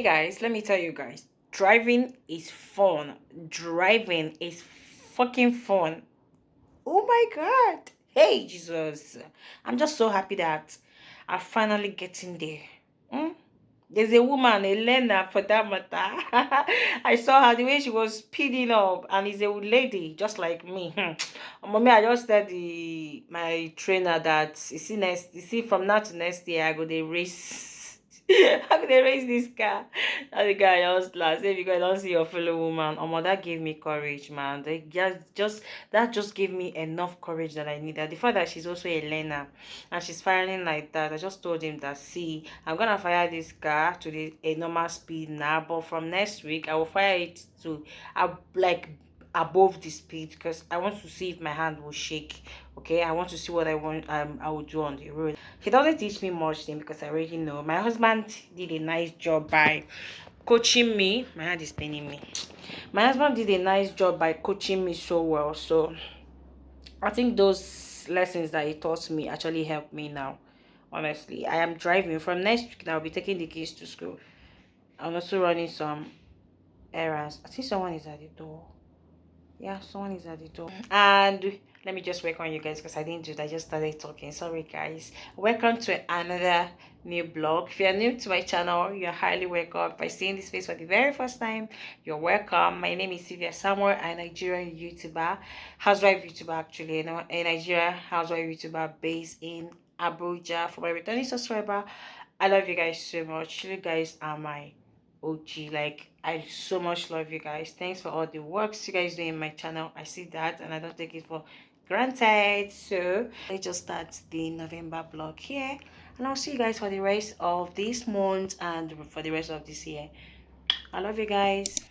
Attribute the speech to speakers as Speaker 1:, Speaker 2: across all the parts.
Speaker 1: guys, let me tell you guys, driving is fun. Driving is fucking fun. Oh my god. Hey Jesus. I'm just so happy that I'm finally getting there. Hmm? There's a woman, Elena, for that matter. I saw her the way she was speeding up, and it's a lady just like me. Mommy, I just said my trainer that you see from now to next year I go the race. How could they raise this car? That the guy just last say because I don't see your fellow woman. Oh, that gave me courage, man. They just that just gave me enough courage that I needed. The fact that she's also a learner and she's firing like that, I just told him that see, I'm gonna fire this car to a normal speed now, but from next week I will fire it to like above the speed because I want to see if my hand will shake. Okay, I want to see what I will do on the road. He doesn't teach me much thing because I already know. My husband did a nice job by coaching me. My hand is paining me. My husband did a nice job by coaching me so well. So I think those lessons that he taught me actually helped me now. Honestly, I am driving from next week. I'll be taking the kids to school. I'm also running some errands. I think someone is at the door. Yeah, someone is at the door. And let me just welcome you guys because I didn't do that. I just started talking. Sorry, guys. Welcome to another new blog. If you're new to my channel, you're highly welcome. If I see in this face for the very first time, you're welcome. My name is Sylvia Samuel, a Nigerian YouTuber, housewife YouTuber actually, a Nigerian housewife YouTuber based in Abuja. For my returning subscriber, I love you guys so much. You guys are my OG. Like, I so much love you guys. Thanks for all the works you guys do in my channel. I see that and I don't take it for granted. So I just start the November vlog here, and I'll see you guys for the rest of this month and for the rest of this year. I love you guys.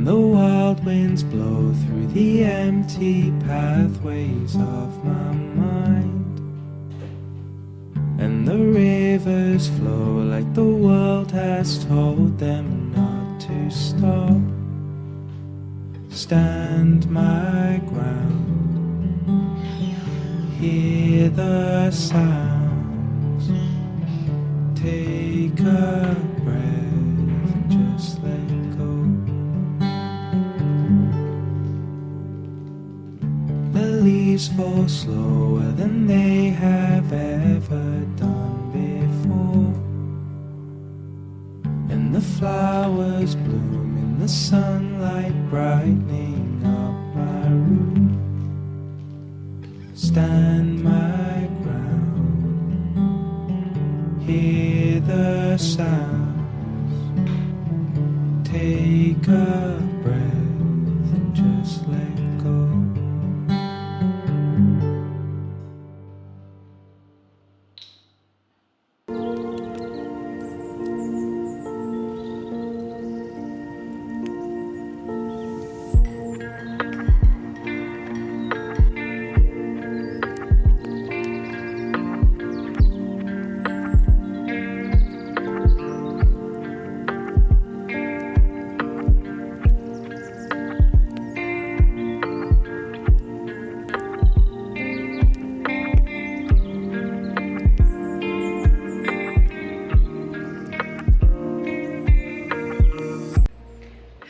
Speaker 2: And the wild winds blow through the empty pathways of my mind, and the rivers flow like the world has told them not to stop. Stand my ground, hear the sounds, take a breath and just let go. The leaves fall slower than they have ever done before, and the flowers bloom in the sunlight, brightening up my room. Stand my ground, hear the sounds, take a breath and just let go.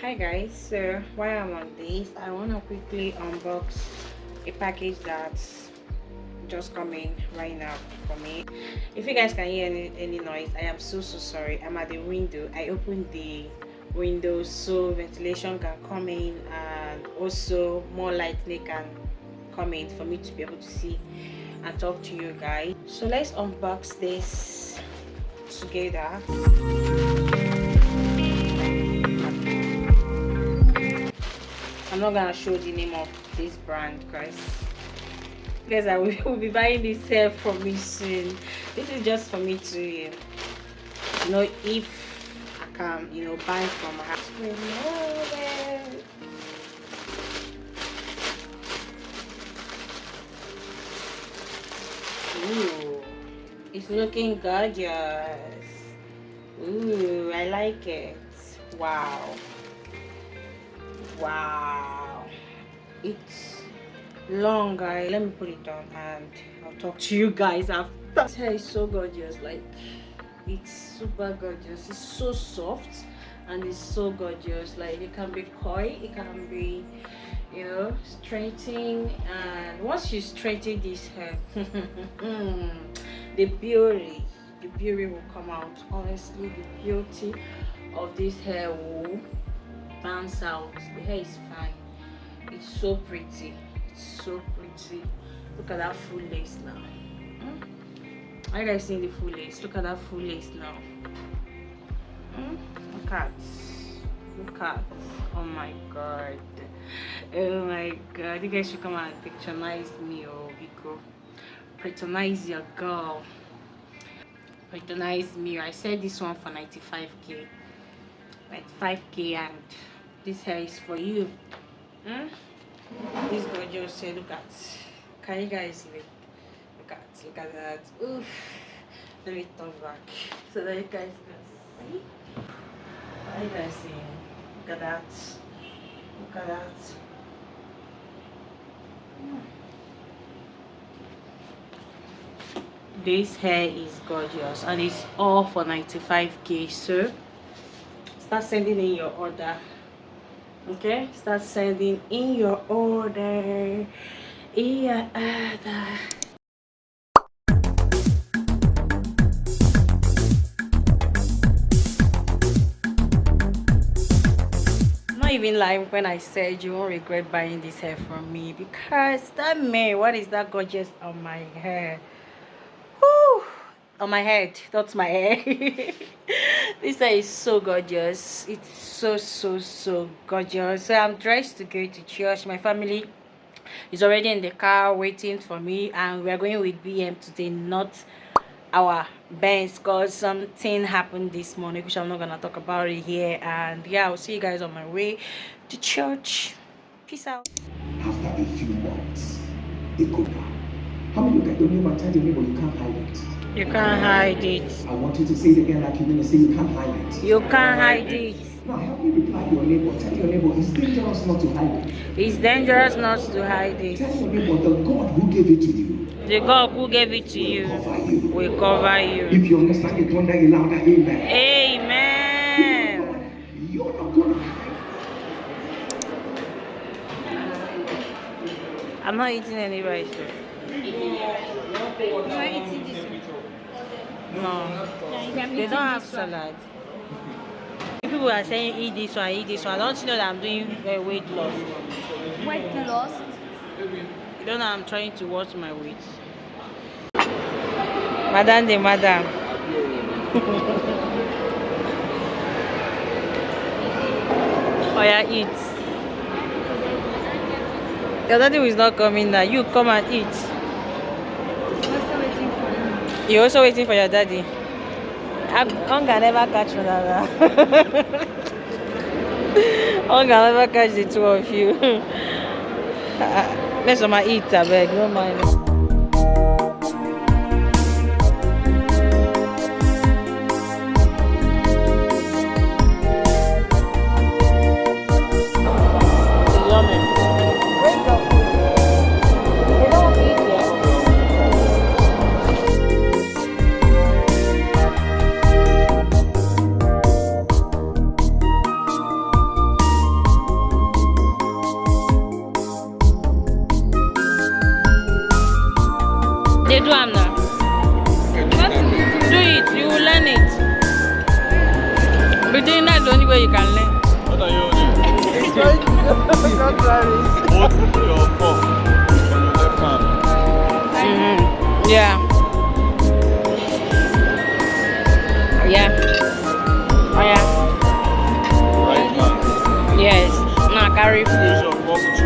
Speaker 1: Hi guys, so while I'm on this, I want to quickly unbox a package that's just coming right now for me. If you guys can hear any noise, I am so sorry. I'm at the window. I opened the window so ventilation can come in, and also more lightning can come in for me to be able to see and talk to you guys. So let's unbox this together. I'm not gonna show the name of this brand, guys. I will be buying this hair from me soon. This is just for me to know if I can, buy from her. Ooh, it's looking gorgeous. Ooh, I like it. Wow. Wow, it's long, guys. Let me put it on and I'll talk to you guys after. This hair is so gorgeous. Like, it's super gorgeous. It's so soft and it's so gorgeous. Like, it can be coy, it can be, straightening, and once you straighten this hair, the beauty will come out. Honestly, the beauty of this hair will bounce out. The hair is fine. It's so pretty. It's so pretty. Look at that full lace now. Are you guys seeing the full lace? Look at that full lace now. Look at. Oh my god. Oh my god. You guys should come and patronize me, or Vico. Patronize your girl. Patronize me. I said this one for 95k. 95k, and this hair is for you. This gorgeous hair. Look at. Can you guys see it? Look at that. Oof. Let me turn back so that you guys can see. Are you guys seeing? Look at that. Look at that. This hair is gorgeous and it's all for 95k. So start sending in your order. Okay, start sending in your order. Not even lying when I said you won't regret buying this hair from me, because that man, what is that gorgeous on my hair? Whew, on my head, that's my hair. This hair is so gorgeous. It's so gorgeous. So I'm dressed to go to church. My family is already in the car waiting for me, and we're going with BM today, not our bands because something happened this morning, which I'm not gonna talk about it here. And yeah, I'll see you guys on my way to church. Peace out.
Speaker 3: After a few months, they go down. How many look at your neighbor and tell your neighbor you can't hide it?
Speaker 1: You can't hide it.
Speaker 3: I want you to say it again like you're going to say you can't hide it.
Speaker 1: You can't hide it.
Speaker 3: Now help me reply your neighbor. Tell your neighbor it's dangerous not to hide it.
Speaker 1: It's dangerous not to hide it.
Speaker 3: Tell your neighbor the God who gave it to you.
Speaker 1: The God who gave it to you will cover you.
Speaker 3: If you understand it, thunder a louder amen.
Speaker 1: Amen.
Speaker 3: You're not going to hide.
Speaker 1: I'm not eating any rice. Though.
Speaker 4: You are eating this one?
Speaker 1: No, they don't have salad. People are saying eat this one, eat this one. I don't know that I'm doing weight loss.
Speaker 4: Weight loss?
Speaker 1: You don't know I'm trying to watch my weight. Madam the madam. Oh yeah, eat. Your daddy is not coming now. You come and eat. You're also waiting for your daddy. Hunger never catch you. Hunger never catch the two of you. Let's eat, I beg, don't mind. They do am now. Do it, you will learn it. But doing that is the only way you can learn.
Speaker 5: What are you doing? Both your fork and your left hand.
Speaker 1: Yeah. Yeah. Oh yeah.
Speaker 5: Right hand.
Speaker 1: Yes. Now carry
Speaker 5: Use
Speaker 1: food.
Speaker 5: your fork to